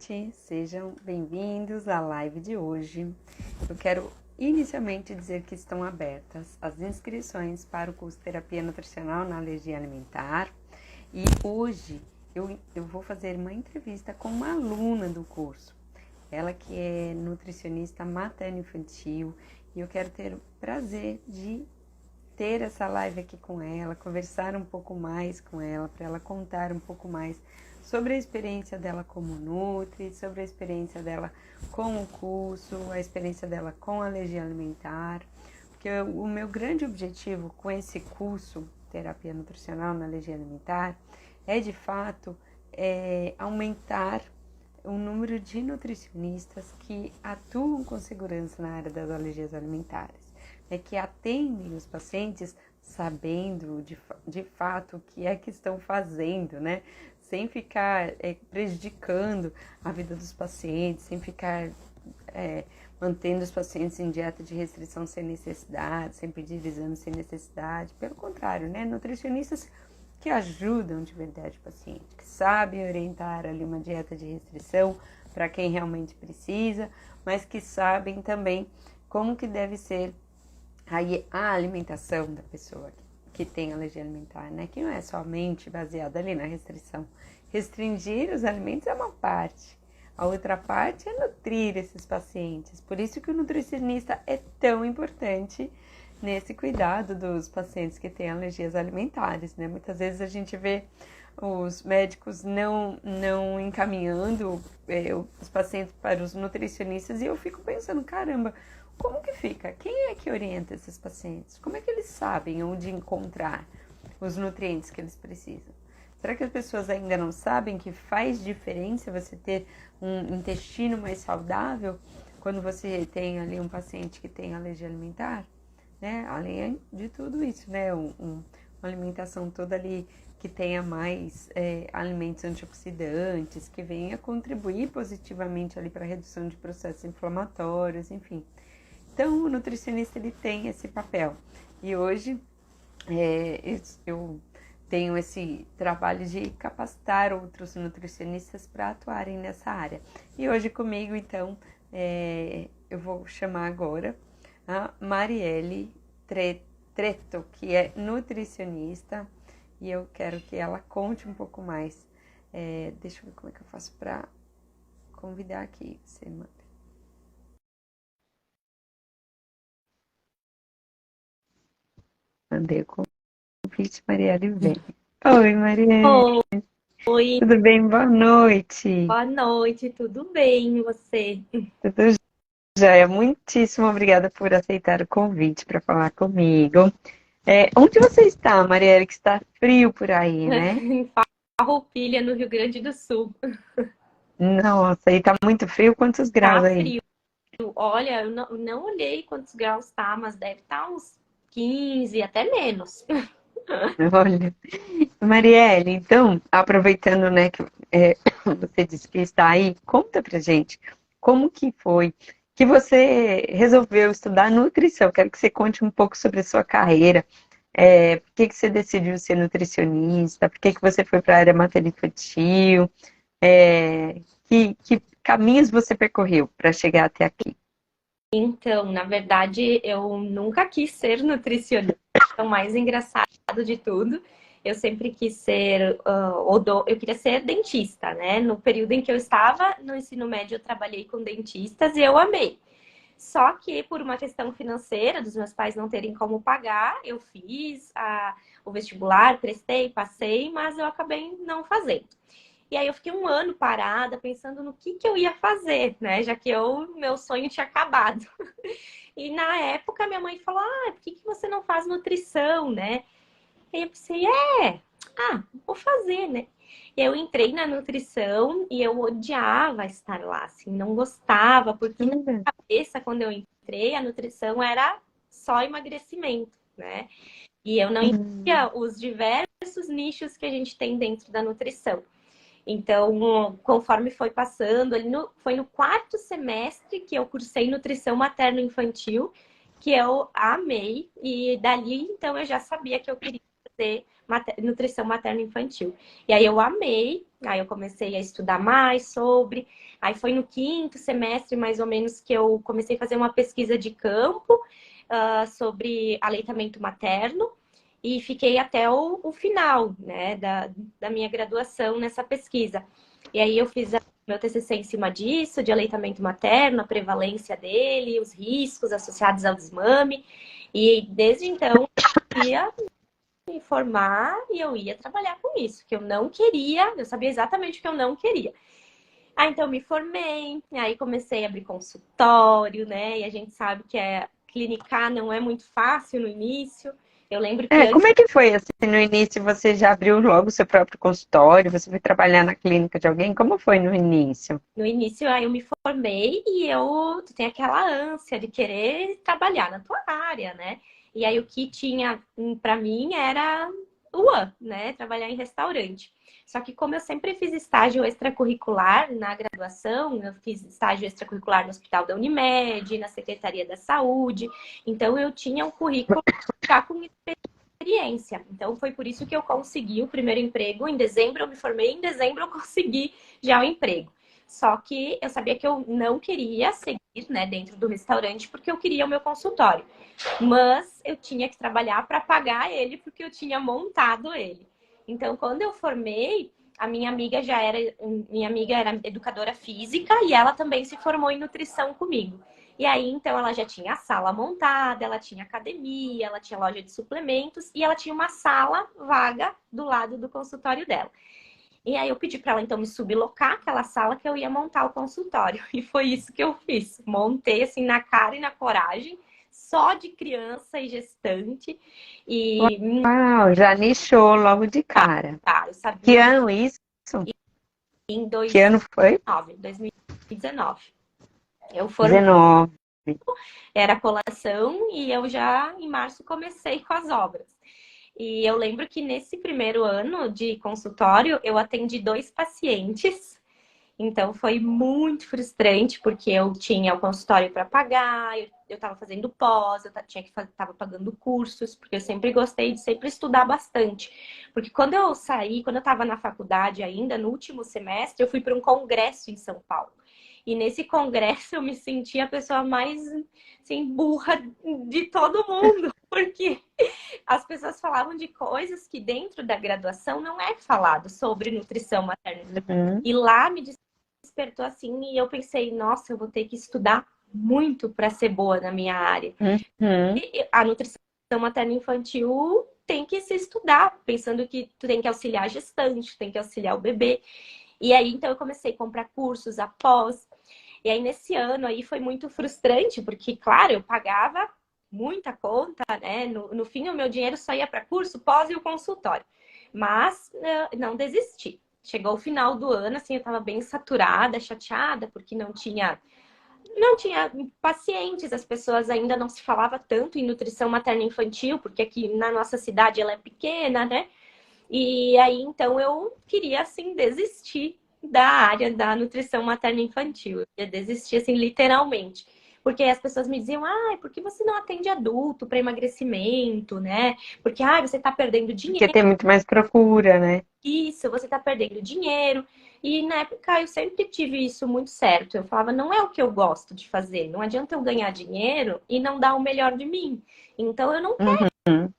noite, sejam bem-vindos à live de hoje. Eu quero inicialmente dizer que estão abertas as inscrições para o curso Terapia Nutricional na Alergia Alimentar e hoje eu vou fazer uma entrevista com uma aluna do curso, ela que é nutricionista materno-infantil e eu quero ter o prazer de ter essa live aqui com ela, conversar um pouco mais com ela, para ela contar um pouco mais sobre a experiência dela como Nutri, sobre a experiência dela com o curso, a experiência dela com a alergia alimentar. Porque o meu grande objetivo com esse curso, Terapia Nutricional na Alergia Alimentar, é de fato aumentar o número de nutricionistas que atuam com segurança na área das alergias alimentares, que atendem os pacientes sabendo de fato o que é que estão fazendo, né? Sem ficar prejudicando a vida dos pacientes, sem ficar mantendo os pacientes em dieta de restrição sem necessidade, sem pedir exame sem necessidade. Pelo contrário, né? Nutricionistas que ajudam de verdade o paciente, que sabem orientar ali uma dieta de restrição para quem realmente precisa, mas que sabem também como que deve ser aí a alimentação da pessoa que tem alergia alimentar, né? Que não é somente baseada ali na restrição. Restringir os alimentos é uma parte. A outra parte é nutrir esses pacientes. Por isso que o nutricionista é tão importante nesse cuidado dos pacientes que têm alergias alimentares, né? Muitas vezes a gente vê os médicos não encaminhando os pacientes para os nutricionistas e eu fico pensando, caramba, como que fica? Quem é que orienta esses pacientes? Como é que eles sabem onde encontrar os nutrientes que eles precisam? Será que as pessoas ainda não sabem que faz diferença você ter um intestino mais saudável quando você tem ali um paciente que tem alergia alimentar? Né? Além de tudo isso, né? Uma alimentação toda ali que tenha mais alimentos antioxidantes, que venha contribuir positivamente ali para a redução de processos inflamatórios, enfim. Então, o nutricionista ele tem esse papel. E hoje eu tenho esse trabalho de capacitar outros nutricionistas para atuarem nessa área. E hoje comigo, então, eu vou chamar agora a Marielle Treto, que é nutricionista, e eu quero que ela conte um pouco mais. Deixa eu ver como é que eu faço para convidar aqui. Você manda. Mandei o convite, Marielle vem. Oi, Marielle. Oi, Tudo bem? Boa noite. boa noite, tudo bem, e você? Tudo jóia. Muitíssimo obrigada por aceitar o convite para falar comigo. Onde você está, Marielle? Que está frio por aí, né? Em Farroupilha, no Rio Grande do Sul. Nossa, aí tá muito frio. Quantos graus Tá aí? frio. Olha, eu não olhei quantos graus tá, mas deve estar uns 15, até menos. Olha, Marielle, então, aproveitando, né, que você disse que está aí, conta pra gente como que foi que você resolveu estudar nutrição. Quero que você conte um pouco sobre a sua carreira, por que que você decidiu ser nutricionista, por que que você foi para a área materno-infantil, que caminhos você percorreu para chegar até aqui? Então, na verdade, eu nunca quis ser nutricionista, é o mais engraçado de tudo. Eu sempre quis ser, eu queria ser dentista, né? No período em que eu estava no ensino médio, eu trabalhei com dentistas e eu amei. Só que por uma questão financeira, dos meus pais não terem como pagar, eu fiz o vestibular, prestei, passei, mas eu acabei não fazendo. E aí eu fiquei um ano parada, pensando no que eu ia fazer, né? Já que meu sonho tinha acabado. E na época minha mãe falou: por que você não faz nutrição, né? E eu pensei, vou fazer, né? E eu entrei na nutrição e eu odiava estar lá, assim, não gostava, porque na minha cabeça, quando eu entrei, a nutrição era só emagrecimento, né? E eu não entendia os diversos nichos que a gente tem dentro da nutrição. Então, conforme foi passando, foi no quarto semestre que eu cursei nutrição materno-infantil, que eu amei, e dali então eu já sabia que eu queria fazer nutrição materno-infantil. E aí eu amei, Aí eu comecei a estudar mais sobre. Aí foi no quinto semestre, mais ou menos, que eu comecei a fazer uma pesquisa de campo sobre aleitamento materno. E fiquei até o final, né, da minha graduação nessa pesquisa. E aí eu fiz meu TCC em cima disso, de aleitamento materno, a prevalência dele, os riscos associados ao desmame. E desde então eu ia me formar e eu ia trabalhar com isso, que eu não queria, eu sabia exatamente o que eu não queria. Aí então eu me formei, aí comecei a abrir consultório, né? E a gente sabe que clinicar não é muito fácil no início. Eu lembro que Como antes, é que foi assim, no início você já abriu logo o seu próprio consultório, você foi trabalhar na clínica de alguém? Como foi no início? no início aí eu me formei e tu tem aquela ânsia de querer trabalhar na tua área, né? E aí o que tinha para mim era né? Trabalhar em restaurante. Só que como eu sempre fiz estágio extracurricular na graduação, eu fiz estágio extracurricular no Hospital da Unimed, na Secretaria da Saúde, então eu tinha um currículo já com experiência. Então foi por isso que eu consegui o primeiro emprego. Em dezembro eu me formei, em dezembro eu consegui já o emprego. Só que eu sabia que eu não queria seguir, né, dentro do restaurante porque eu queria o meu consultório. Mas eu tinha que trabalhar para pagar ele porque eu tinha montado ele. Então, quando eu formei, a minha amiga era educadora física e ela também se formou em nutrição comigo. E aí, então, ela já tinha a sala montada, ela tinha academia, ela tinha loja de suplementos e ela tinha uma sala vaga do lado do consultório dela. E aí eu pedi para ela, então, me sublocar aquela sala que eu ia montar o consultório. E foi isso que eu fiz. Montei, assim, na cara e na coragem, só de criança e gestante. E, Uau, já nichou logo de cara. eu Que sabia ano isso? em Que ano foi? 2019. Eu formei, 19. era colação e eu já, em março, comecei com as obras. E eu lembro que nesse primeiro ano de consultório, eu atendi 2 pacientes. Então foi muito frustrante, porque eu tinha o consultório para pagar, eu estava fazendo pós, estava pagando cursos, porque eu sempre gostei de sempre estudar bastante. Porque quando eu saí, quando eu estava na faculdade ainda, no último semestre, eu fui para um congresso em São Paulo. E nesse congresso eu me senti a pessoa mais assim, burra de todo mundo, porque as pessoas falavam de coisas que dentro da graduação não é falado sobre nutrição materna. Uhum. E lá me despertou assim e eu pensei, nossa, eu vou ter que estudar muito para ser boa na minha área. Uhum. E a nutrição materno-infantil tem que se estudar, pensando que tu tem que auxiliar a gestante, tem que auxiliar o bebê. E aí, então, eu comecei a comprar cursos após. E aí, nesse ano aí, foi muito frustrante, porque, claro, eu pagava muita conta, né? No fim, o meu dinheiro só ia para curso, pós e o consultório. Mas não desisti. Chegou o final do ano, assim, eu estava bem saturada, chateada, porque não tinha pacientes, as pessoas ainda não se falava tanto em nutrição materno-infantil, porque aqui na nossa cidade ela é pequena, né? E aí, então, eu queria, assim, desistir da área da nutrição materno-infantil. Eu ia desistir, assim, literalmente. Porque as pessoas me diziam, por que você não atende adulto para emagrecimento, né? Porque, você está perdendo Porque dinheiro. tem muito mais procura, né? Isso, você está perdendo dinheiro. E na época eu sempre tive isso muito certo. Eu falava, não é o que eu gosto de fazer. Não adianta eu ganhar dinheiro e não dar o melhor de mim. Então eu não. Uhum.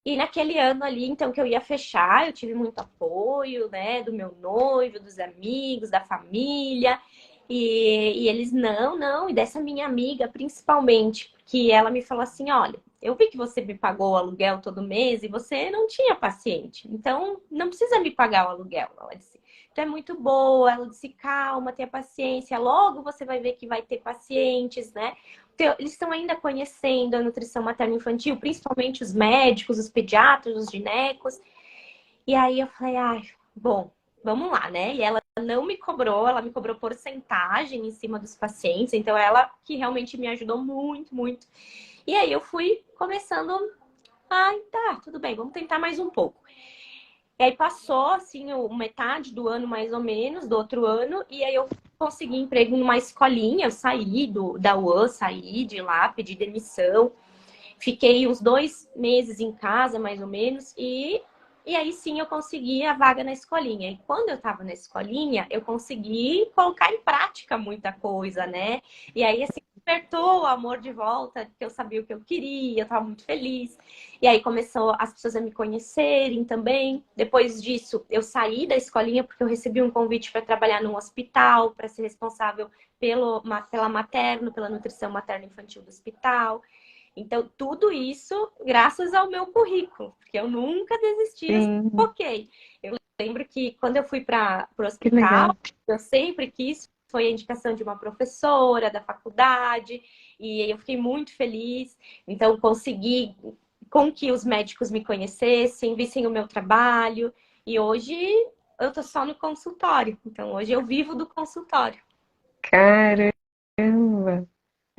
E naquele ano ali, então, que eu ia fechar, eu tive muito apoio, né, do meu noivo, dos amigos, da família. E eles, não, e dessa minha amiga, principalmente, que ela me falou assim: olha, eu vi que você me pagou o aluguel todo mês e você não tinha paciente, então não precisa me pagar o aluguel. Ela disse, tu é muito boa. Ela disse, calma, tenha paciência, logo você vai ver que vai ter pacientes, né? Eles estão ainda conhecendo a nutrição materno-infantil, principalmente os médicos, os pediatras, os ginecos. E aí eu falei, bom, vamos lá, né? E ela não me cobrou, ela me cobrou porcentagem em cima dos pacientes, então ela que realmente me ajudou muito, muito. E aí eu fui começando, tá, tudo bem, vamos tentar mais um pouco. E aí passou, assim, metade do ano, mais ou menos, do outro ano, e aí eu consegui emprego numa escolinha, eu saí da UAN, saí de lá, pedi demissão, fiquei uns 2 meses em casa, mais ou menos, e E aí sim eu consegui a vaga na escolinha. E quando eu estava na escolinha, eu consegui colocar em prática muita coisa, né? E aí, assim, despertou o amor de volta, porque eu sabia o que eu queria, eu estava muito feliz. E aí começou as pessoas a me conhecerem também. Depois disso, eu saí da escolinha porque eu recebi um convite para trabalhar num hospital, para ser responsável pela materno, pela nutrição materno-infantil do hospital. Então, tudo isso graças ao meu currículo, porque eu nunca desisti, eu sempre Sim, foquei. Eu lembro que quando eu fui para o que legal. hospital, eu sempre quis, foi a indicação de uma professora da faculdade, e eu fiquei muito feliz. Então, consegui com que os médicos me conhecessem, vissem o meu trabalho, e hoje eu tô só no consultório. Então, hoje eu vivo do consultório. Caramba!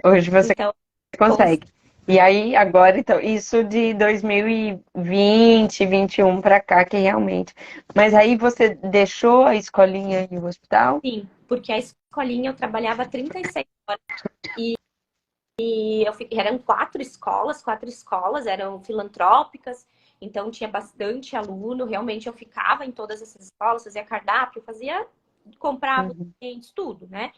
Hoje você Então, cons- consegue. E aí, agora, então, isso de 2020, 21 para cá, que realmente. Mas aí você deixou a escolinha e o hospital? sim, porque a escolinha eu trabalhava 36 horas. E eram quatro escolas, eram filantrópicas, então tinha bastante aluno. Realmente eu ficava em todas essas escolas, fazia cardápio, comprava os Uhum. clientes, tudo, né?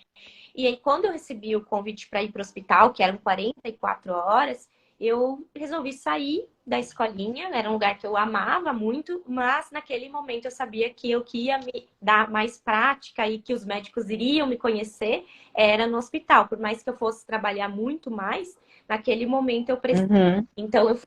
E aí, quando eu recebi o convite para ir para o hospital, que eram 44 horas, eu resolvi sair da escolinha. Era um lugar que eu amava muito, mas naquele momento eu sabia que eu que ia me dar mais prática e que os médicos iriam me conhecer era no hospital. Por mais que eu fosse trabalhar muito mais, naquele momento eu precisava. Uhum. Então, eu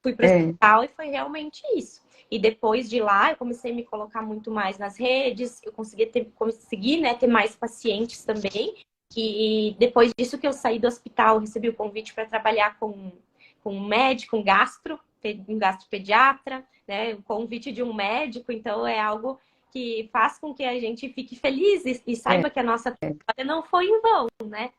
fui para o É. hospital e foi realmente isso. E depois de lá, eu comecei a me colocar muito mais nas redes, eu consegui, né, ter mais pacientes também. E depois disso que eu saí do hospital, eu recebi o convite para trabalhar com um médico, um gastropediatra, né, o convite de um médico, então é algo que faz com que a gente fique feliz e É. saiba que a nossa trabalho não foi em vão, né?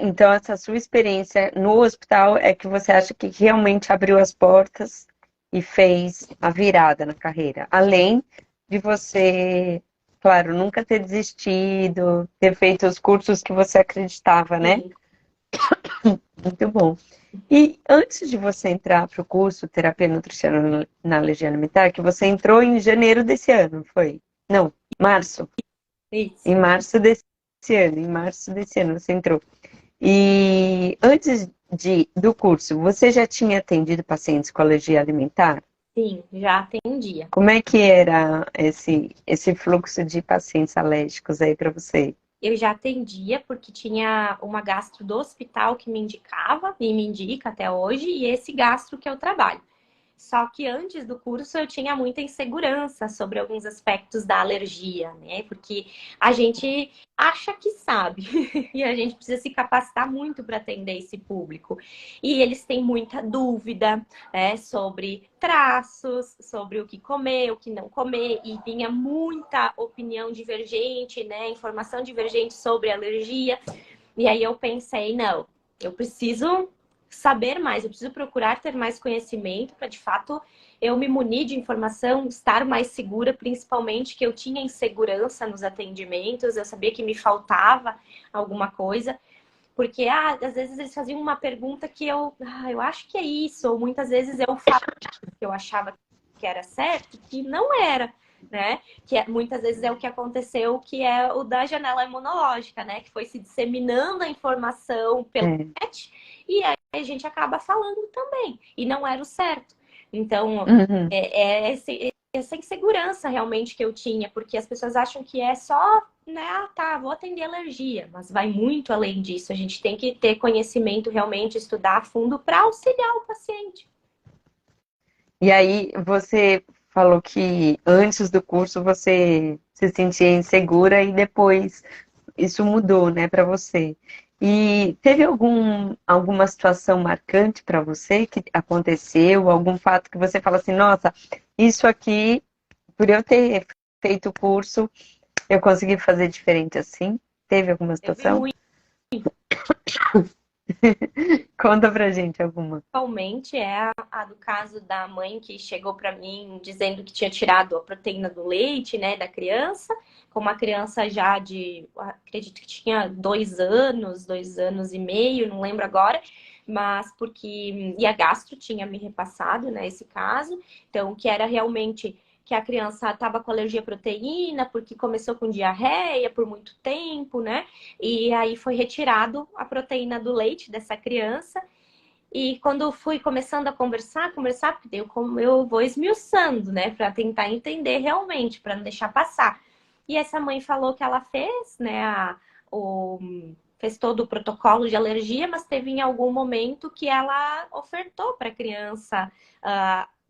Então, essa sua experiência no hospital é que você acha que realmente abriu as portas e fez a virada na carreira. Além de você, claro, nunca ter desistido, ter feito os cursos que você acreditava, né? Sim, Muito bom. E antes de você entrar para o curso Terapia Nutricional na Alergia Alimentar, que você entrou em janeiro desse ano, foi? Não, março. isso. Em março desse ano você entrou. E antes do curso, você já tinha atendido pacientes com alergia alimentar? Sim, já atendia. Como é que era esse fluxo de pacientes alérgicos aí para você? Eu já atendia porque tinha uma gastro do hospital que me indicava e me indica até hoje, e esse gastro que eu trabalho. Só que antes do curso eu tinha muita insegurança sobre alguns aspectos da alergia, né? Porque a gente acha que sabe e a gente precisa se capacitar muito para atender esse público. E eles têm muita dúvida, né, sobre traços, sobre o que comer, o que não comer, e vinha muita opinião divergente, né? Informação divergente sobre alergia. E aí eu pensei, não, eu preciso saber mais, eu preciso procurar ter mais conhecimento para de fato eu me munir de informação, estar mais segura, principalmente que eu tinha insegurança nos atendimentos, eu sabia que me faltava alguma coisa, porque às vezes eles faziam uma pergunta que eu acho que é isso, ou muitas vezes eu falava que eu achava que era certo, que não era. Né? Muitas vezes é o que aconteceu, que é o da janela imunológica, né? Que foi se disseminando a informação pela É. net e aí a gente acaba falando também. E não era o certo. Então, Uhum. essa insegurança realmente que eu tinha, porque as pessoas acham que é só, né? Ah, tá, vou atender alergia, mas vai muito além disso. A gente tem que ter conhecimento realmente, estudar a fundo para auxiliar o paciente. E aí você falou que antes do curso você se sentia insegura e depois isso mudou, né, para você. E teve alguma situação marcante para você que aconteceu, algum fato que você fala assim, nossa, isso aqui, por eu ter feito o curso, eu consegui fazer diferente assim? Teve alguma Teve situação? muito. Conta pra gente alguma. Principalmente é a do caso da mãe que chegou para mim dizendo que tinha tirado a proteína do leite, né, da criança, com uma criança já acredito que tinha 2 anos e meio, não lembro agora. mas porque... E a gastro tinha me repassado, né, esse caso. Então, que era realmente que a criança estava com alergia à proteína, porque começou com diarreia por muito tempo, né? E aí foi retirado a proteína do leite dessa criança. E quando eu fui começando a conversar, porque eu vou esmiuçando, né, para tentar entender realmente, para não deixar passar. E essa mãe falou que ela fez, né, fez todo o protocolo de alergia, mas teve em algum momento que ela ofertou para a criança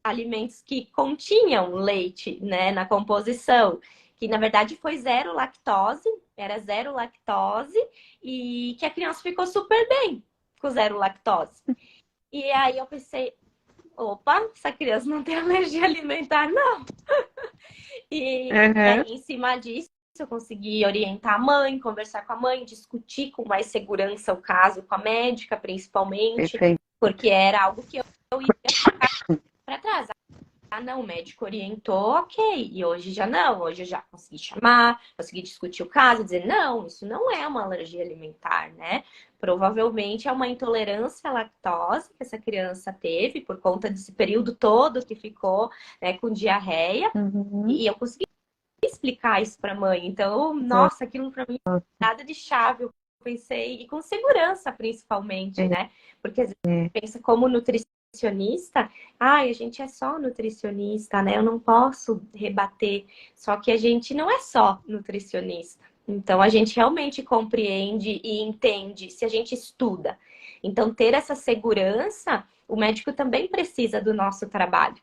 alimentos que continham leite, né, na composição, que na verdade foi zero lactose, era zero lactose, e que a criança ficou super bem com zero lactose. E aí eu pensei, opa, essa criança não tem alergia alimentar, não. E aí, Uhum. em cima disso, eu consegui orientar a mãe, conversar com a mãe, discutir com mais segurança o caso com a médica, principalmente, Perfeito. porque era algo que eu ia para trás. Ah, não, o médico orientou, ok. E hoje já não, hoje eu já consegui chamar, consegui discutir o caso, dizer, não, isso não é uma alergia alimentar, né? Provavelmente é uma intolerância à lactose que essa criança teve por conta desse período todo que ficou, né, com diarreia. Uhum. E eu consegui explicar isso para a mãe. Então, nossa, aquilo para mim nada de chave. Eu pensei, e com segurança principalmente, É, né? Porque às vezes é, pensa como nutricionista, ai, a gente é só nutricionista, né? Eu não posso rebater. Só que a gente não é só nutricionista. Então, a gente realmente compreende e entende se a gente estuda. Então, ter essa segurança, o médico também precisa do nosso trabalho.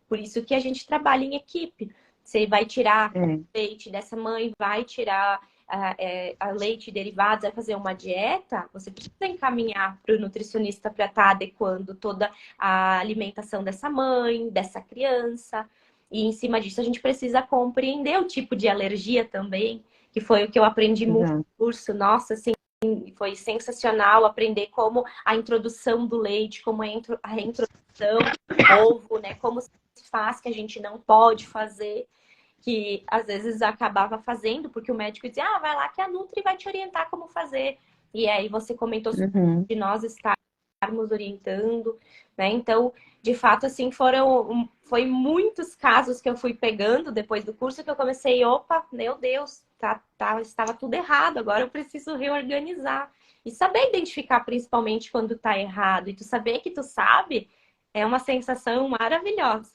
Por isso que a gente trabalha em equipe. Você vai tirar é. leite dessa mãe, vai tirar a leite e derivados, vai fazer uma dieta, você precisa encaminhar para o nutricionista para estar adequando toda a alimentação dessa mãe, dessa criança. E em cima disso, a gente precisa compreender o tipo de alergia também, que foi o que eu aprendi muito no Exato. curso. Nossa, assim, foi sensacional aprender como a introdução do leite, como a reintrodução do ovo, né? Como se faz que a gente não pode fazer, que às vezes acabava fazendo, porque o médico dizia, ah, vai lá que a Nutri vai te orientar como fazer. E aí você comentou Uhum. de nós estarmos orientando, né? Então, de fato, assim, foi muitos casos que eu fui pegando depois do curso que eu comecei, opa, meu Deus, estava tudo errado, agora eu preciso reorganizar. E saber identificar principalmente quando tá errado, e tu saber que tu sabe, é uma sensação maravilhosa.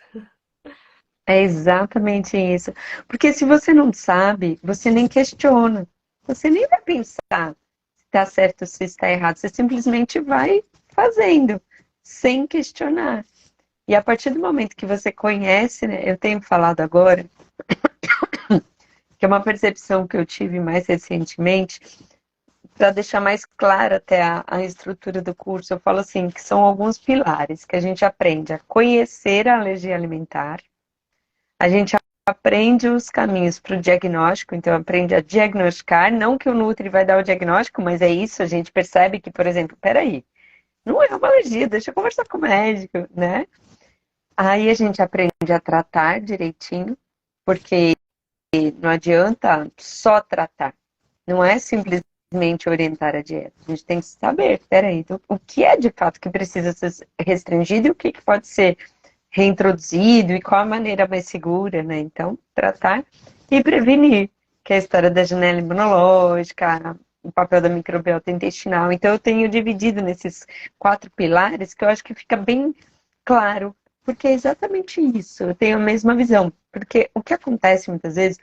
É exatamente isso. Porque se você não sabe, você nem questiona. Você nem vai pensar se está certo ou se está errado. Você simplesmente vai fazendo, sem questionar. E a partir do momento que você conhece, né, eu tenho falado agora, que é uma percepção que eu tive mais recentemente, para deixar mais clara até a estrutura do curso, eu falo assim, que são alguns pilares que a gente aprende a conhecer a alergia alimentar, a gente aprende os caminhos para o diagnóstico, então aprende a diagnosticar, não que o Nutri vai dar o diagnóstico, mas é isso, a gente percebe que, por exemplo, peraí, não é uma alergia, deixa eu conversar com o médico, né? Aí a gente aprende a tratar direitinho, porque não adianta só tratar, não é simplesmente orientar a dieta, a gente tem que saber, peraí, o que é de fato que precisa ser restringido e o que pode ser reintroduzido e qual a maneira mais segura, né? Então, tratar e prevenir, que é a história da janela imunológica, o papel da microbiota intestinal. Então, eu tenho dividido nesses 4 pilares que eu acho que fica bem claro, porque é exatamente isso, eu tenho a mesma visão. Porque o que acontece muitas vezes,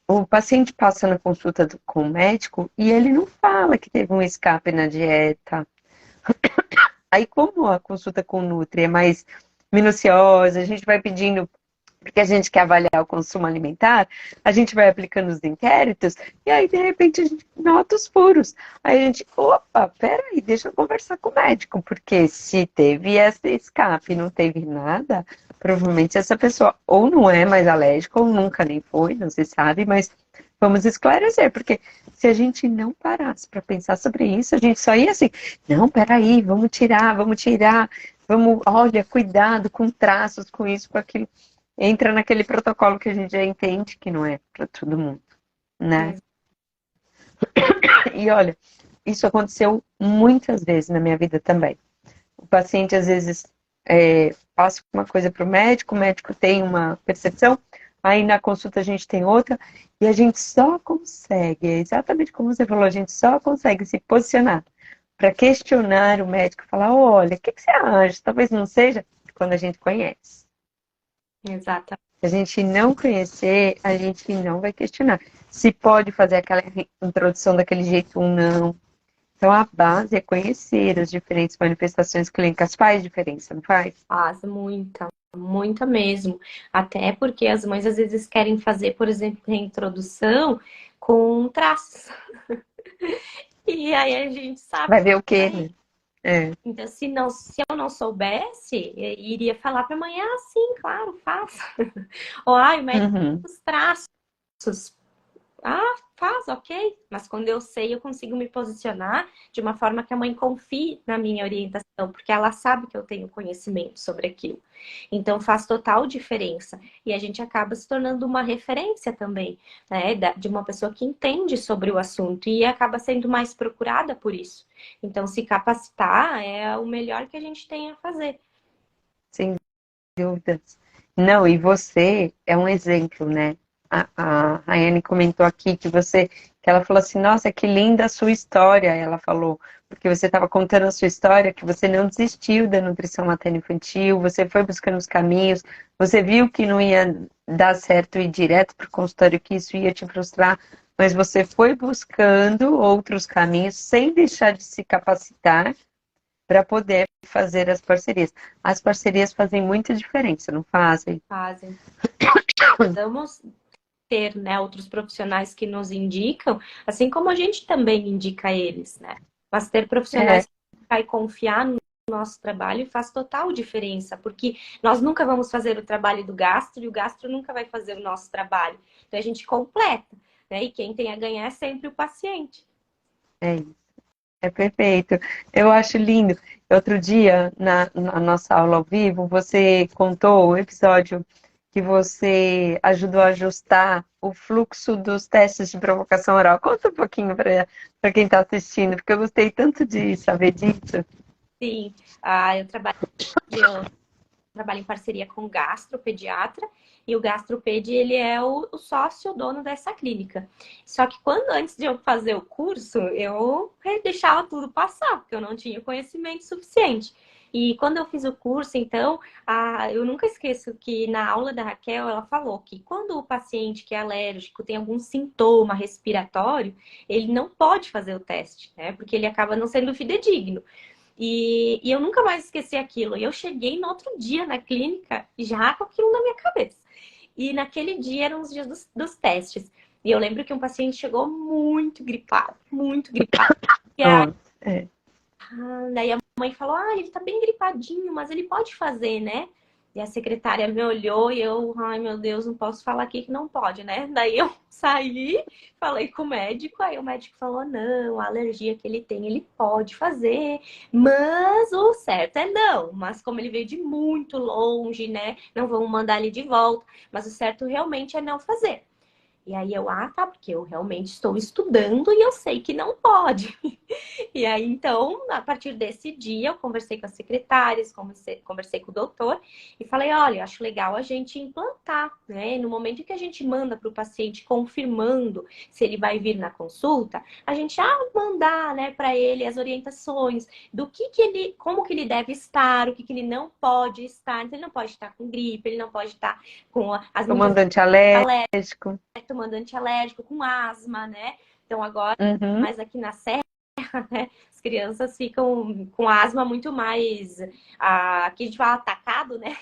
o paciente passa na consulta com o médico e ele não fala que teve um escape na dieta. Aí, como a consulta com o Nutri é mais minuciosa, a gente vai pedindo, porque a gente quer avaliar o consumo alimentar, a gente vai aplicando os inquéritos, e aí, de repente, a gente nota os furos. Aí a gente, opa, peraí, deixa eu conversar com o médico, porque se teve esse escape e não teve nada, provavelmente essa pessoa ou não é mais alérgica, ou nunca nem foi, não se sabe, mas vamos esclarecer, porque se a gente não parasse para pensar sobre isso, a gente só ia assim, não, peraí, vamos tirar, vamos, olha, cuidado com traços, com isso, com aquilo. Entra naquele protocolo que a gente já entende que não é para todo mundo, né? E olha, isso aconteceu muitas vezes na minha vida também. O paciente, às vezes, passa uma coisa para o médico tem uma percepção, aí na consulta a gente tem outra, e a gente só consegue, é exatamente como você falou, a gente só consegue se posicionar para questionar o médico, falar, olha, o que que você acha? Talvez não seja quando a gente conhece. Exatamente. Se a gente não conhecer, a gente não vai questionar. Se pode fazer aquela introdução daquele jeito ou não. Então, a base é conhecer as diferentes manifestações clínicas. Faz diferença, não faz? Faz muita, muita mesmo. Até porque as mães às vezes querem fazer, por exemplo, reintrodução com traços. E aí a gente sabe Vai ver o que quê, aí. né? É. Então, se eu não soubesse, iria falar para amanhã, ah, sim, claro, faça. Ou, ai, o médico Uhum. os traços. Ah, faz, ok. Mas quando eu sei, eu consigo me posicionar de uma forma que a mãe confie na minha orientação, porque ela sabe que eu tenho conhecimento sobre aquilo. Então faz total diferença. E a gente acaba se tornando uma referência também, né? De uma pessoa que entende sobre o assunto e acaba sendo mais procurada por isso. Então, se capacitar é o melhor que a gente tem a fazer. Sem dúvidas. Não, e você é um exemplo, né? A Rayane comentou aqui que ela falou assim, nossa, que linda a sua história, ela falou, porque você estava contando a sua história, que você não desistiu da nutrição materno-infantil, você foi buscando os caminhos, você viu que não ia dar certo ir direto para o consultório, que isso ia te frustrar, mas você foi buscando outros caminhos sem deixar de se capacitar para poder fazer as parcerias. As parcerias fazem muita diferença, não fazem? Fazem. Vamos ter, né, outros profissionais que nos indicam, assim como a gente também indica eles, né? Mas ter É, profissionais que vai confiar no nosso trabalho faz total diferença, porque nós nunca vamos fazer o trabalho do gastro e o gastro nunca vai fazer o nosso trabalho. Então a gente completa, né? E quem tem a ganhar é sempre o paciente. é isso. É perfeito. Eu acho lindo. Outro dia, na nossa aula ao vivo, você contou o episódio que você ajudou a ajustar o fluxo dos testes de provocação oral. Conta um pouquinho para quem está assistindo, porque eu gostei tanto de saber disso. Sim, eu trabalho em parceria com o gastropediatra e o gastroped ele é o sócio dono dessa clínica. Só que quando antes de eu fazer o curso, eu deixava tudo passar, porque eu não tinha conhecimento suficiente. E quando eu fiz o curso, então, eu nunca esqueço que na aula da Raquel ela falou que quando o paciente que é alérgico tem algum sintoma respiratório, ele não pode fazer o teste, né? Porque ele acaba não sendo fidedigno. E eu nunca mais esqueci aquilo. E eu cheguei no outro dia na clínica já com aquilo na minha cabeça. E naquele dia eram os dias dos testes. E eu lembro que um paciente chegou muito gripado, muito gripado. E Nossa, é. daí a mãe falou: ah, ele tá bem gripadinho, mas ele pode fazer, né? E a secretária me olhou e eu, ai meu Deus, não posso falar aqui que não pode, né? Daí eu saí, falei com o médico, aí o médico falou: não, a alergia que ele tem, ele pode fazer, mas o certo é não. Mas como ele veio de muito longe, né? Não vamos mandar ele de volta, mas o certo realmente é não fazer. E aí eu, tá, porque eu realmente estou estudando e eu sei que não pode. E aí, então, a partir desse dia, eu conversei com as secretárias, conversei com o doutor e falei: olha, acho legal a gente implantar, né? No momento que a gente manda para o paciente confirmando se ele vai vir na consulta, a gente já mandar, né, para ele as orientações do que ele, como que ele deve estar, o que ele não pode estar. Então, ele não pode estar com gripe, ele não pode estar com as muitas Comandante alérgico. tomando antialérgico, com asma, né? Então, agora, Uhum. mais aqui na Serra, né? As crianças ficam com asma muito mais, aqui a gente fala atacado, né?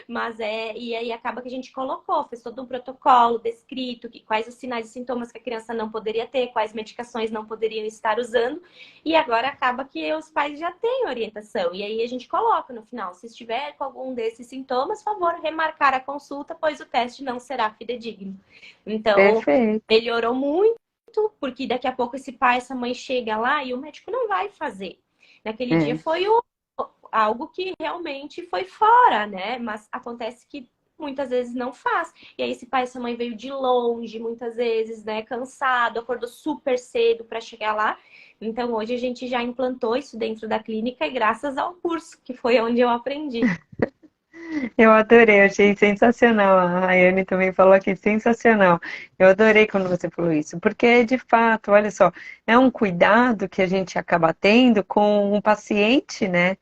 Mas e aí acaba que a gente colocou, fez todo um protocolo descrito, quais os sinais e sintomas que a criança não poderia ter, quais medicações não poderiam estar usando, e agora acaba que os pais já têm orientação. E aí a gente coloca no final, se estiver com algum desses sintomas, favor remarcar a consulta, pois o teste não será fidedigno. Então, Perfeito. melhorou muito, porque daqui a pouco esse pai, essa mãe chega lá e o médico não vai fazer. Naquele dia É. foi algo que realmente foi fora, né? Mas acontece que muitas vezes não faz. E aí esse pai, essa mãe veio de longe, muitas vezes, né, cansado, acordou super cedo para chegar lá. Então hoje a gente já implantou isso dentro da clínica e graças ao curso, que foi onde eu aprendi. Eu adorei, eu achei sensacional. A Rayane também falou aqui, sensacional. Eu adorei quando você falou isso, porque de fato, olha só, é um cuidado que a gente acaba tendo com o paciente, né?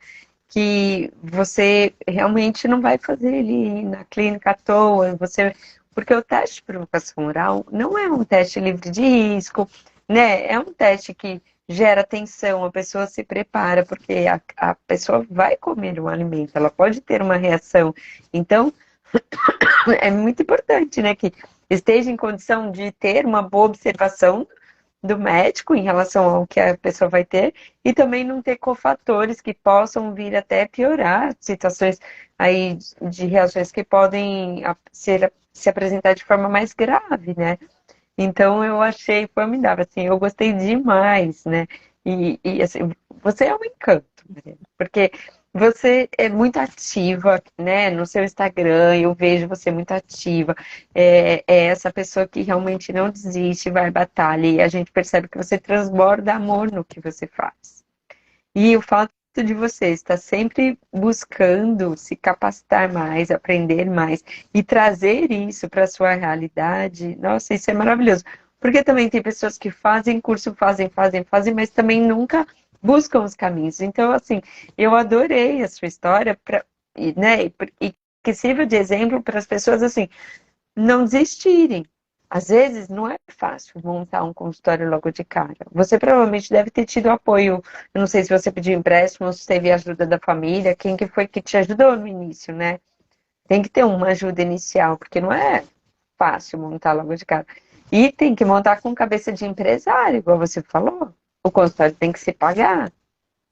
Que você realmente não vai fazer ele ir na clínica à toa, porque o teste de provocação oral não é um teste livre de risco, né? É um teste que gera tensão, a pessoa se prepara, porque a pessoa vai comer um alimento, ela pode ter uma reação. Então, é muito importante, né, que esteja em condição de ter uma boa observação do médico em relação ao que a pessoa vai ter e também não ter cofatores que possam vir até piorar situações aí de reações que podem se apresentar de forma mais grave, né? Então eu achei formidável, assim, eu gostei demais, né? Assim, você é um encanto, Mariana, porque você é muito ativa, né? No seu Instagram, eu vejo você muito ativa. É essa pessoa que realmente não desiste, vai à batalha, e a gente percebe que você transborda amor no que você faz. E o fato de você estar sempre buscando se capacitar mais, aprender mais e trazer isso para a sua realidade, nossa, isso é maravilhoso. Porque também tem pessoas que fazem curso, fazem, mas também nunca buscam os caminhos. Então, assim, eu adorei a sua história, né, e que sirva de exemplo para as pessoas, assim, não desistirem. Às vezes não é fácil montar um consultório logo de cara. Você provavelmente deve ter tido apoio. Eu não sei se você pediu empréstimo, se teve ajuda da família, quem que foi que te ajudou no início, né? Tem que ter uma ajuda inicial, porque não é fácil montar logo de cara. E tem que montar com cabeça de empresário, igual você falou. O consultório tem que se pagar.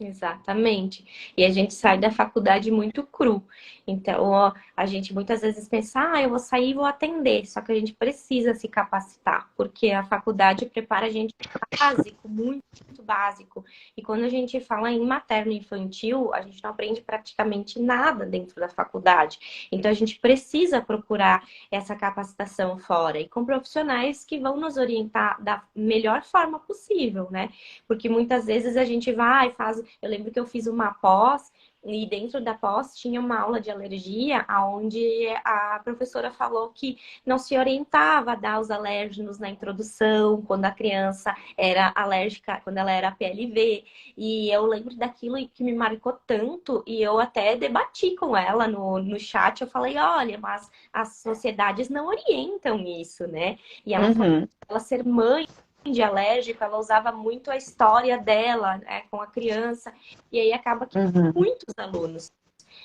Exatamente. E a gente sai da faculdade muito cru. Então, ó, a gente muitas vezes pensa, eu vou sair e vou atender. Só que a gente precisa se capacitar, porque a faculdade prepara a gente para básico, muito, muito básico. E quando a gente fala em materno e infantil, a gente não aprende praticamente nada dentro da faculdade. Então, a gente precisa procurar essa capacitação fora e com profissionais que vão nos orientar da melhor forma possível, né? Porque muitas vezes a gente vai, faz. Eu lembro que eu fiz uma pós e dentro da pós tinha uma aula de alergia, onde a professora falou que não se orientava a dar os alérgenos na introdução, quando a criança era alérgica, quando ela era PLV. E eu lembro daquilo que me marcou tanto, e eu até debati com ela no chat. Eu falei, olha, mas as sociedades não orientam isso, né? E ela falou, Uhum, ela ser mãe de alérgico, ela usava muito a história dela, né, com a criança, e aí acaba que uhum. muitos alunos,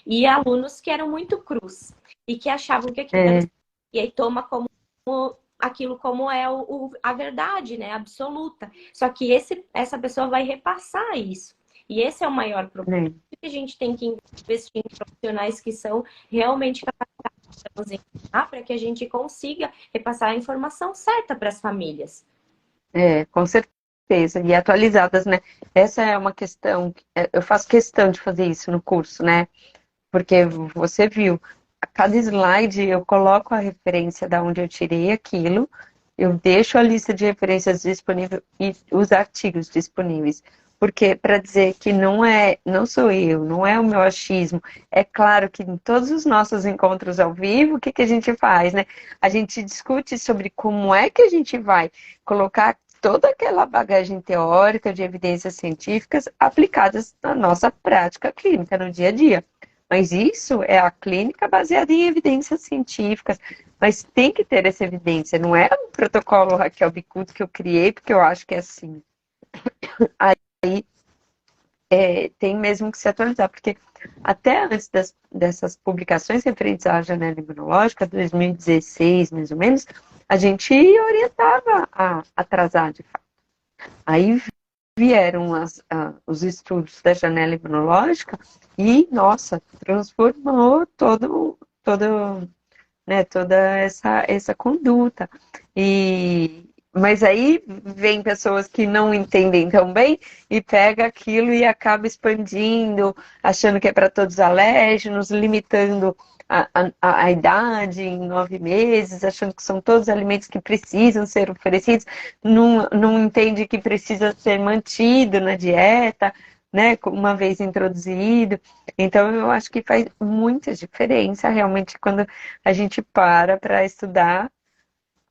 e alunos que eram muito crus, e que achavam que aquilo era... É, E aí toma como aquilo como é a verdade, né, absoluta. Só que essa pessoa vai repassar isso. E esse é o maior problema. né? Que a gente tem que investir em profissionais que são realmente capacitados para que a gente consiga repassar a informação certa para as famílias. Com certeza. E atualizadas, né? Essa é uma questão, eu faço questão de fazer isso no curso, né? Porque você viu, a cada slide eu coloco a referência da onde eu tirei aquilo, eu deixo a lista de referências disponível e os artigos disponíveis. Porque para dizer que não sou eu, não é o meu achismo, é claro que em todos os nossos encontros ao vivo, o que a gente faz, né? A gente discute sobre como é que a gente vai colocar toda aquela bagagem teórica de evidências científicas aplicadas na nossa prática clínica, no dia a dia. Mas isso é a clínica baseada em evidências científicas. Mas tem que ter essa evidência, não é um protocolo Raquel Bicudo que eu criei porque eu acho que é assim. Aí tem mesmo que se atualizar, porque até antes dessas publicações referentes à janela imunológica, 2016 mais ou menos, a gente orientava a atrasar de fato. Aí vieram os estudos da janela imunológica e, nossa, transformou toda essa conduta. Mas aí vem pessoas que não entendem tão bem e pega aquilo e acaba expandindo, achando que é para todos os alérgenos, limitando a idade, em 9 meses, achando que são todos alimentos que precisam ser oferecidos, não entende que precisa ser mantido na dieta, né, uma vez introduzido. Então, eu acho que faz muita diferença realmente quando a gente para estudar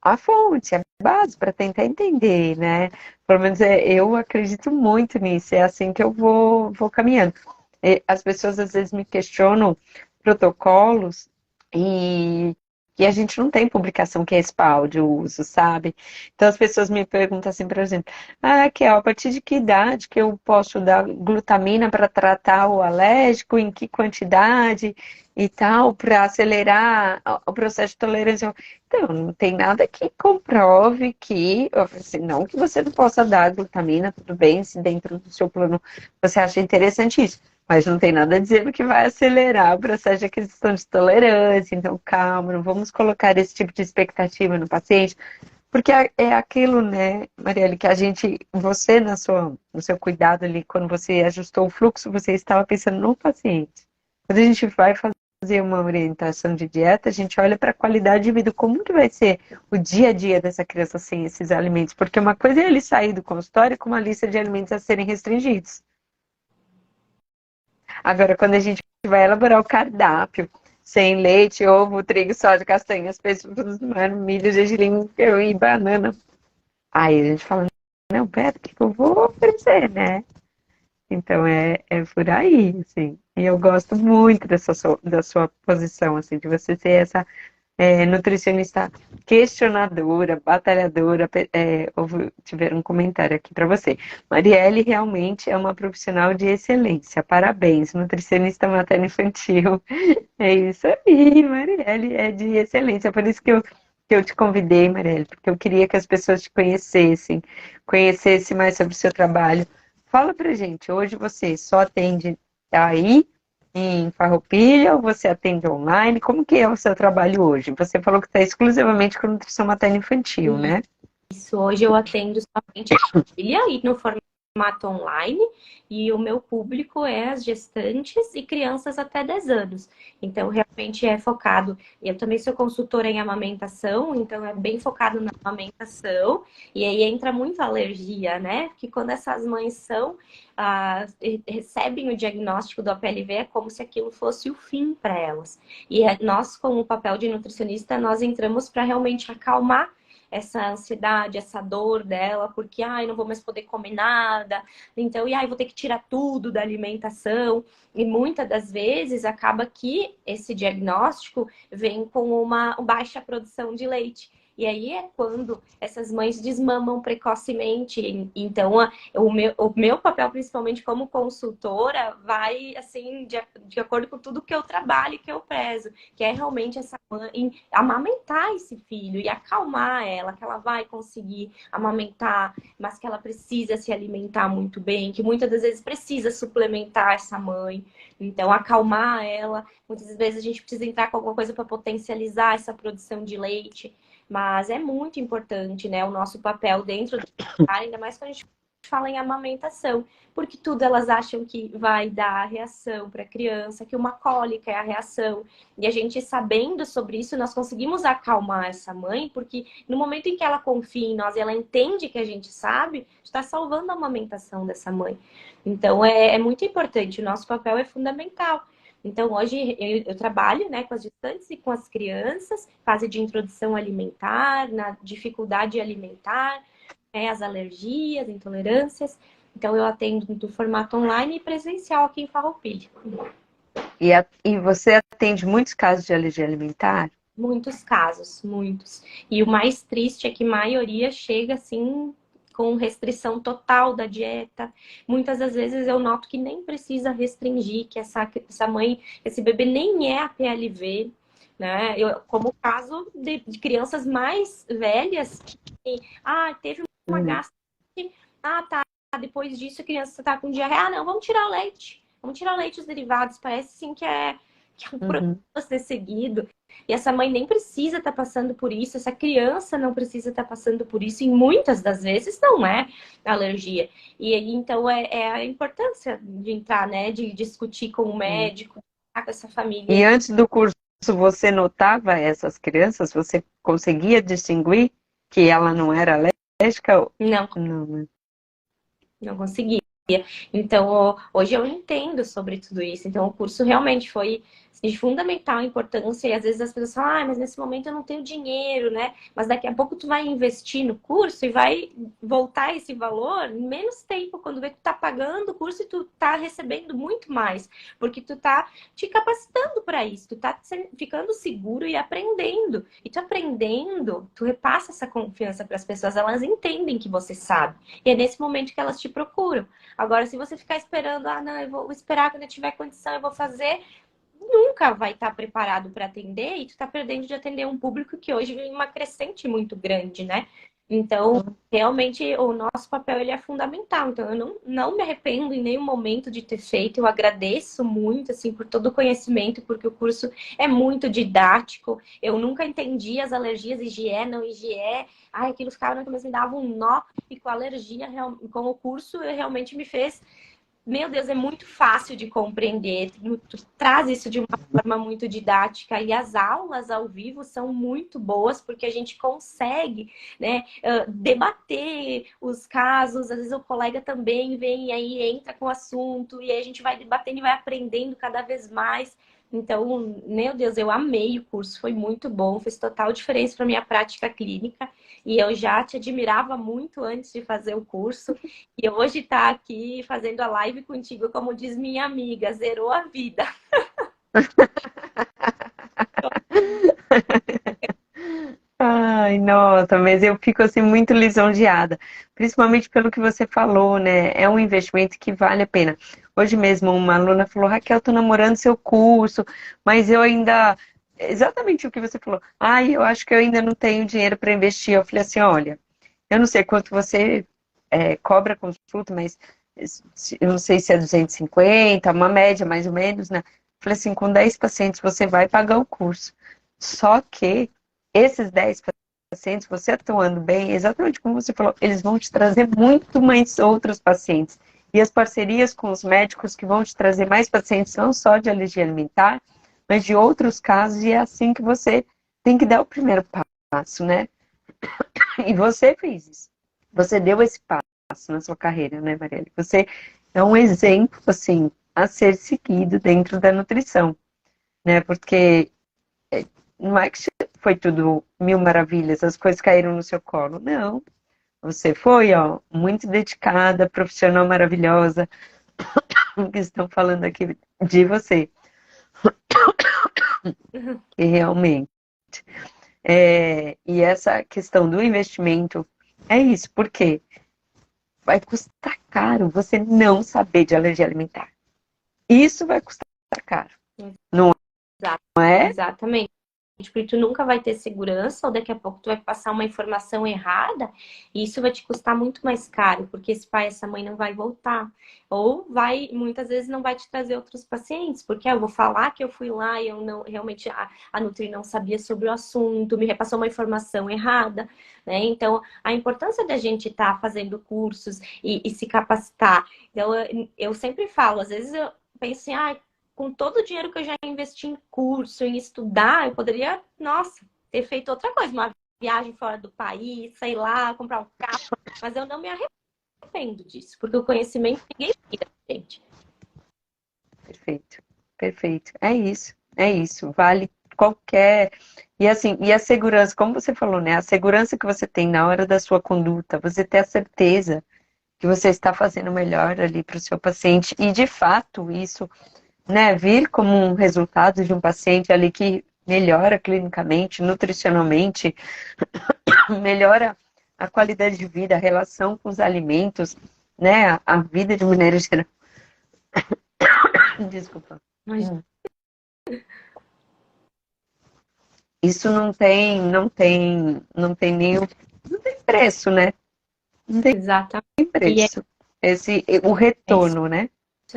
a fonte, a base, para tentar entender, né? Pelo menos eu acredito muito nisso, é assim que eu vou caminhando. As pessoas às vezes me questionam protocolos e, e a gente não tem publicação que respalde o uso, sabe? Então as pessoas me perguntam assim, por exemplo, Kel, a partir de que idade que eu posso dar glutamina para tratar o alérgico, em que quantidade e tal, para acelerar o processo de tolerância? Então, não tem nada que comprove que, assim, não que você não possa dar glutamina, tudo bem, se dentro do seu plano você acha interessante isso, mas não tem nada dizendo que vai acelerar o processo de aquisição de tolerância. Então, calma, não vamos colocar esse tipo de expectativa no paciente, porque é aquilo, né, Marielle, que a gente, você no seu cuidado ali, quando você ajustou o fluxo, você estava pensando no paciente. Quando a gente vai fazer uma orientação de dieta, a gente olha para a qualidade de vida, como que vai ser o dia a dia dessa criança sem esses alimentos, porque uma coisa é ele sair do consultório com uma lista de alimentos a serem restringidos. Agora, quando a gente vai elaborar o cardápio, sem leite, ovo, trigo, soja, castanhas, peixes, frutos do mar, milho, gergelim e banana. Aí a gente fala, não, pera, o que eu vou oferecer, né? Então é por aí, assim. E eu gosto muito da sua posição, assim, de você ser essa nutricionista questionadora, batalhadora. Tiver um comentário aqui para você. Marielle realmente é uma profissional de excelência. Parabéns, nutricionista materno-infantil. É isso aí, Marielle é de excelência. Por isso que eu te convidei, Marielle, porque eu queria que as pessoas te conhecessem, conhecessem mais sobre o seu trabalho. Fala pra gente, hoje você só atende aí em Farroupilha ou você atende online? Como que é o seu trabalho hoje? Você falou que está exclusivamente com nutrição materna infantil, né? Isso, hoje eu atendo somente família e no formato online, e o meu público é as gestantes e crianças até 10 anos. Então, realmente é focado. Eu também sou consultora em amamentação, então é bem focado na amamentação, e aí entra muito a alergia, né? Porque quando essas mães recebem o diagnóstico do APLV, é como se aquilo fosse o fim para elas. E nós, como o papel de nutricionista, nós entramos para realmente acalmar essa ansiedade, essa dor dela, porque, ai, não vou mais poder comer nada, então, e ai, vou ter que tirar tudo da alimentação. E muitas das vezes acaba que esse diagnóstico vem com uma baixa produção de leite. E aí é quando essas mães desmamam precocemente. Então, o meu papel, principalmente como consultora, vai, assim, de acordo com tudo que eu trabalho e que eu prezo, que é realmente essa mãe amamentar esse filho e acalmar ela, que ela vai conseguir amamentar, mas que ela precisa se alimentar muito bem, que muitas das vezes precisa suplementar essa mãe. Então, acalmar ela. Muitas vezes a gente precisa entrar com alguma coisa para potencializar essa produção de leite. Mas é muito importante, né, o nosso papel dentro do ainda mais quando a gente fala em amamentação, porque tudo elas acham que vai dar reação para a criança, que uma cólica é a reação. E a gente sabendo sobre isso, nós conseguimos acalmar essa mãe, porque no momento em que ela confia em nós e ela entende que a gente sabe, está salvando a amamentação dessa mãe. Então é muito importante, o nosso papel é fundamental. Então, hoje eu trabalho, né, com as gestantes e com as crianças, fase de introdução alimentar, na dificuldade alimentar, né, as alergias, intolerâncias. Então, eu atendo do formato online e presencial aqui em Farroupilha. E você atende muitos casos de alergia alimentar? Muitos casos, muitos. E o mais triste é que a maioria chega assim com restrição total da dieta. Muitas das vezes eu noto que nem precisa restringir, que essa mãe, esse bebê nem é APLV, né? Como o caso de crianças mais velhas que, teve uma gastrite, tá, depois disso a criança tá com diarreia, não, vamos tirar o leite. Vamos tirar o leite e os derivados. Parece sim que é um processo a ser seguido. E essa mãe nem precisa estar passando por isso, essa criança não precisa estar passando por isso, e muitas das vezes não é alergia. E então é a importância de entrar, né, de discutir com o médico, com essa família. E antes do curso você notava essas crianças? Você conseguia distinguir que ela não era alérgica? Não, Não, né? não conseguia. Então, hoje eu entendo sobre tudo isso. Então, o curso realmente foi assim, de fundamental importância. E às vezes as pessoas falam, ah, mas nesse momento eu não tenho dinheiro, né? Mas daqui a pouco tu vai investir no curso e vai voltar esse valor em menos tempo. Quando vê que tu tá pagando o curso e tu tá recebendo muito mais. Porque tu tá te capacitando para isso. Tu tá ficando seguro e aprendendo. E tu aprendendo, tu repassa essa confiança para as pessoas. Elas entendem que você sabe. E é nesse momento que elas te procuram. Agora, se você ficar esperando, ah, não, eu vou esperar quando eu tiver condição, eu vou fazer, nunca vai estar preparado para atender e tu tá perdendo de atender um público que hoje vem uma crescente muito grande, né? Então, realmente, o nosso papel ele é fundamental. Então, eu não me arrependo em nenhum momento de ter feito. Eu agradeço muito, assim, por todo o conhecimento, porque o curso é muito didático. Eu nunca entendi as alergias, IgE, não IgE. Ai, aquilo ficava na cabeça, me dava um nó. E com a alergia, com o curso, realmente me fez meu Deus, é muito fácil de compreender. Tu traz isso de uma forma muito didática e as aulas ao vivo são muito boas porque a gente consegue, né, debater os casos. Às vezes o colega também vem e aí entra com o assunto e aí a gente vai debatendo e vai aprendendo cada vez mais. Então, meu Deus, eu amei o curso, foi muito bom, fez total diferença para minha prática clínica e eu já te admirava muito antes de fazer o curso. E hoje tá aqui fazendo a live contigo, como diz minha amiga, zerou a vida. Ai, nossa, mas eu fico assim muito lisonjeada, principalmente pelo que você falou, né? É um investimento que vale a pena. Hoje mesmo uma aluna falou, Raquel, tô namorando seu curso, mas eu ainda, exatamente o que você falou. Ai, eu acho que eu ainda não tenho dinheiro para investir. Eu falei assim, olha, eu não sei quanto você cobra consulta, mas eu não sei se é 250, uma média mais ou menos, né? Eu falei assim, com 10 pacientes você vai pagar o curso. Só que esses 10 pacientes, você atuando bem, exatamente como você falou, eles vão te trazer muito mais outros pacientes. E as parcerias com os médicos que vão te trazer mais pacientes, não só de alergia alimentar, mas de outros casos, e é assim que você tem que dar o primeiro passo, né? E você fez isso. Você deu esse passo na sua carreira, né, Marielle? Você é um exemplo, assim, a ser seguido dentro da nutrição, né? Porque não é que foi tudo mil maravilhas, as coisas caíram no seu colo. Não. Você foi, ó, muito dedicada, profissional maravilhosa, que estão falando aqui de você. E realmente. E essa questão do investimento é isso, porque vai custar caro você não saber de alergia alimentar. Isso vai custar caro. Não é? Exatamente. Porque tu nunca vai ter segurança, ou daqui a pouco tu vai passar uma informação errada, e isso vai te custar muito mais caro, porque esse pai, essa mãe não vai voltar. Ou vai, muitas vezes não vai te trazer outros pacientes, porque eu vou falar que eu fui lá e eu não, realmente a Nutri não sabia sobre o assunto, me repassou uma informação errada, né? Então, a importância da gente estar fazendo cursos e se capacitar. Então, eu sempre falo, às vezes eu penso assim, ah, com todo o dinheiro que eu já investi em curso, em estudar, eu poderia, nossa, ter feito outra coisa, uma viagem fora do país, sei lá, comprar um carro, mas eu não me arrependo disso, porque o conhecimento ninguém tira, gente. Perfeito, perfeito. É isso. Vale qualquer. E assim, e a segurança, como você falou, né? A segurança que você tem na hora da sua conduta, você ter a certeza que você está fazendo o melhor ali para o seu paciente, e de fato isso, né, vir como um resultado de um paciente ali que melhora clinicamente, nutricionalmente, melhora a qualidade de vida, a relação com os alimentos, né, a vida de maneira geral. Desculpa. Mas, Isso não tem nenhum, não tem preço, né? Não tem exatamente. E é preço. O isso retorno, né?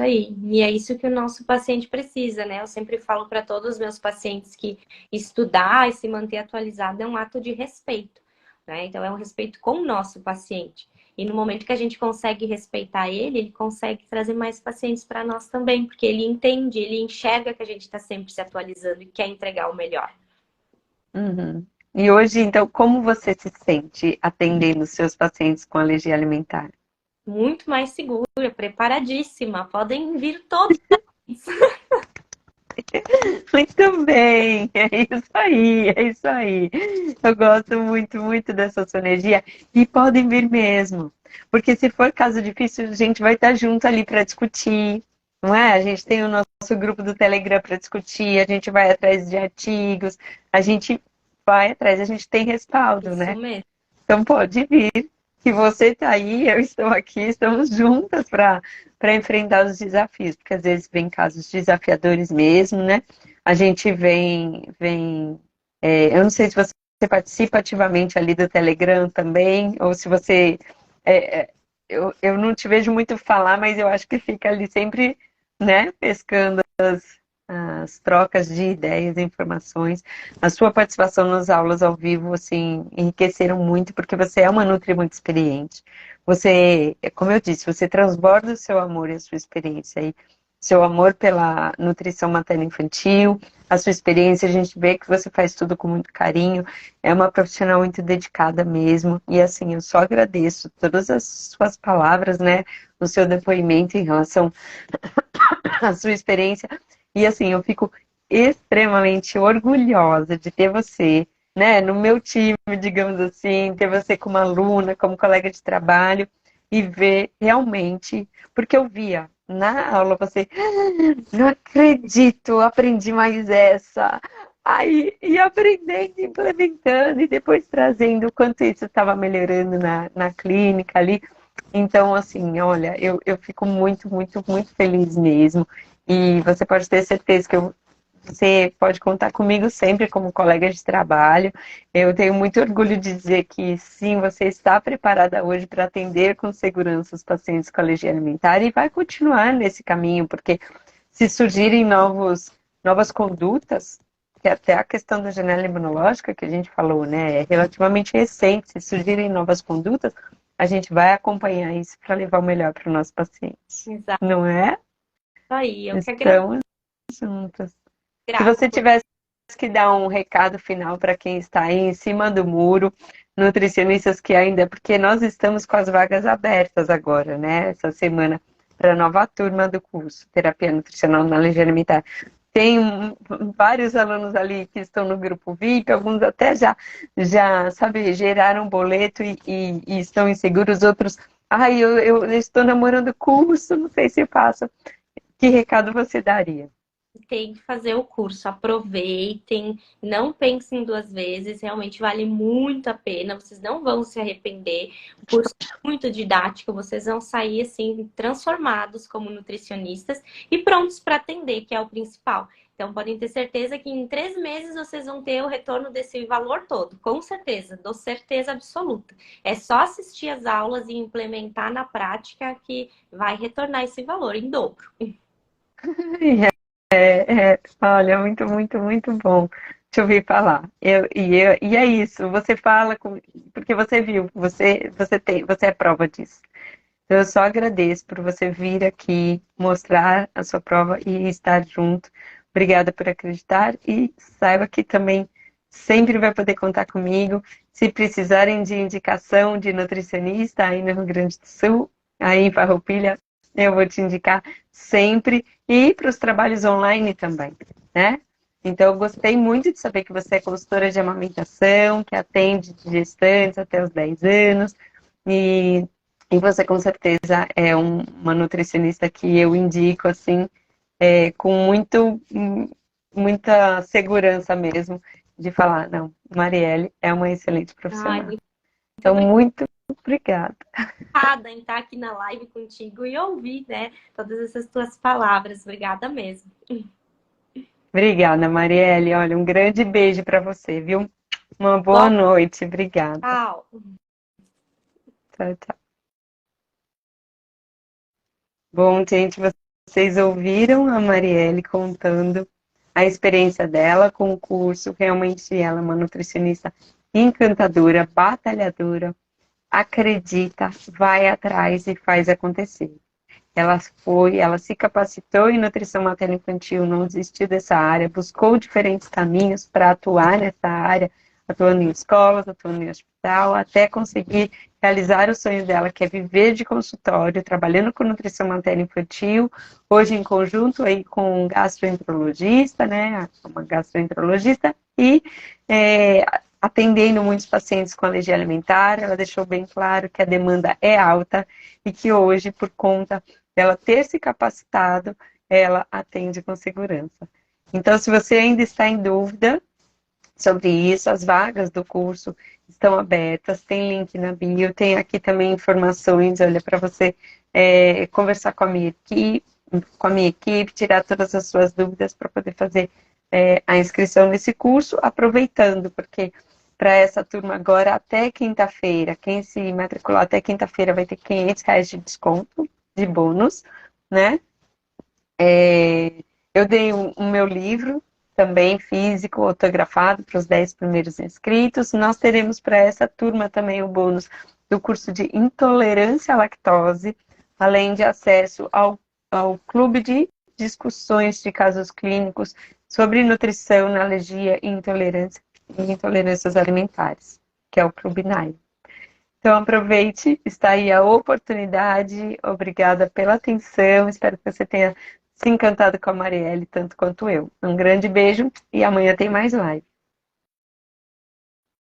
aí. E é isso que o nosso paciente precisa, né? Eu sempre falo para todos os meus pacientes que estudar e se manter atualizado é um ato de respeito, né? Então, é um respeito com o nosso paciente. E no momento que a gente consegue respeitar ele consegue trazer mais pacientes para nós também, porque ele entende, ele enxerga que a gente está sempre se atualizando e quer entregar o melhor. Uhum. E hoje, então, como você se sente atendendo seus pacientes com alergia alimentar? Muito mais segura, preparadíssima. Podem vir todos. Muito bem, é isso aí, é isso aí. Eu gosto muito, muito dessa sua energia e podem vir mesmo, porque se for caso difícil, a gente vai estar junto ali para discutir, não é? A gente tem o nosso grupo do Telegram para discutir, a gente vai atrás de artigos, a gente vai atrás, a gente tem respaldo, Isso né? mesmo. Então pode vir, que você está aí, eu estou aqui, estamos juntas para enfrentar os desafios, porque às vezes vem casos desafiadores mesmo, né? A gente eu não sei se você participa ativamente ali do Telegram também, ou se você, é, é, eu não te vejo muito falar, mas eu acho que fica ali sempre, né, pescando as trocas de ideias e informações. A sua participação nas aulas ao vivo, assim, enriqueceram muito, porque você é uma nutri muito experiente. Você, como eu disse, você transborda o seu amor e a sua experiência aí, seu amor pela nutrição materno-infantil, a sua experiência, a gente vê que você faz tudo com muito carinho, é uma profissional muito dedicada mesmo, e assim, eu só agradeço todas as suas palavras, né, o seu depoimento em relação à sua experiência, e assim, eu fico extremamente orgulhosa de ter você, né, no meu time, digamos assim, ter você como aluna, como colega de trabalho e ver realmente, porque eu via na aula você, não acredito, aprendi mais essa. Aí, e aprendendo, implementando e depois trazendo o quanto isso estava melhorando na clínica ali. Então, assim, olha, eu fico muito, muito, muito feliz mesmo. E você pode ter certeza que você pode contar comigo sempre como colega de trabalho. Eu tenho muito orgulho de dizer que sim, você está preparada hoje para atender com segurança os pacientes com alergia alimentar e vai continuar nesse caminho, porque se surgirem novas condutas, que até a questão da janela imunológica que a gente falou, né, é relativamente recente, se surgirem novas condutas, a gente vai acompanhar isso para levar o melhor para os nossos pacientes. Exato. Não é? Aí, eu que agradeço. Estamos juntas. Se Grata você por tivesse que dar um recado final para quem está aí em cima do muro, nutricionistas que ainda, porque nós estamos com as vagas abertas agora, né? Essa semana, para a nova turma do curso Terapia Nutricional na Alergia Alimentar. Tem vários alunos ali que estão no grupo VIP, alguns até já sabe, geraram um boleto e estão inseguros, outros, eu estou namorando o curso, não sei se faço. Que recado você daria? tem que fazer o curso. Aproveitem, não pensem duas vezes, realmente vale muito a pena, vocês não vão se arrepender. O curso é muito didático, vocês vão sair assim transformados como nutricionistas e prontos para atender, que é o principal. Então, podem ter certeza que em 3 meses vocês vão ter o retorno desse valor todo, com certeza, dou certeza absoluta. É só assistir as aulas e implementar na prática que vai retornar esse valor em dobro. Olha, muito, muito, muito bom te ouvir falar. E é isso, você fala porque você viu, você é prova disso. Então, eu só agradeço por você vir aqui, mostrar a sua prova e estar junto. Obrigada por acreditar e saiba que também sempre vai poder contar comigo. Se precisarem de indicação de nutricionista aí no Rio Grande do Sul, aí em Farroupilha, eu vou te indicar sempre e para os trabalhos online também, né? Então, eu gostei muito de saber que você é consultora de amamentação, que atende de gestantes até os 10 anos, e, e você com certeza é uma nutricionista que eu indico, assim, com muita segurança mesmo, de falar, não, Marielle é uma excelente Ai, profissional. muito Então, obrigada. muito obrigada. Em estar aqui na live contigo e ouvir, né, todas essas tuas palavras. Obrigada mesmo. Obrigada, Marielle. Olha, um grande beijo para você, viu? Uma boa Bom, noite. Obrigada. tchau. Tchau, tchau. Bom, gente, vocês ouviram a Marielle contando a experiência dela com o curso. Realmente ela é uma nutricionista encantadora, batalhadora. acredita, vai atrás e faz acontecer. Ela se capacitou em nutrição materno-infantil, não desistiu dessa área, buscou diferentes caminhos para atuar nessa área, atuando em escolas, atuando em hospital, até conseguir realizar o sonho dela, que é viver de consultório, trabalhando com nutrição materno-infantil, hoje em conjunto aí com um gastroenterologista, né, uma gastroenterologista, e atendendo muitos pacientes com alergia alimentar. Ela deixou bem claro que a demanda é alta e que hoje, por conta dela ter se capacitado, ela atende com segurança. Então, se você ainda está em dúvida sobre isso, as vagas do curso estão abertas, tem link na bio, tem aqui também informações, olha, para você conversar com a minha equipe, tirar todas as suas dúvidas para poder fazer a inscrição nesse curso, aproveitando, porque para essa turma agora, até quinta-feira, quem se matricular até quinta-feira vai ter R$ 500 de desconto, de bônus, né? Eu dei o meu livro, também físico, autografado, para os 10 primeiros inscritos. Nós teremos para essa turma também o bônus do curso de intolerância à lactose, além de acesso ao clube de discussões de casos clínicos sobre nutrição, alergia e intolerâncias alimentares, que é o Clube NAI. Então aproveite, está aí a oportunidade. Obrigada pela atenção, espero que você tenha se encantado com a Marielle tanto quanto eu. Um grande beijo e amanhã tem mais live.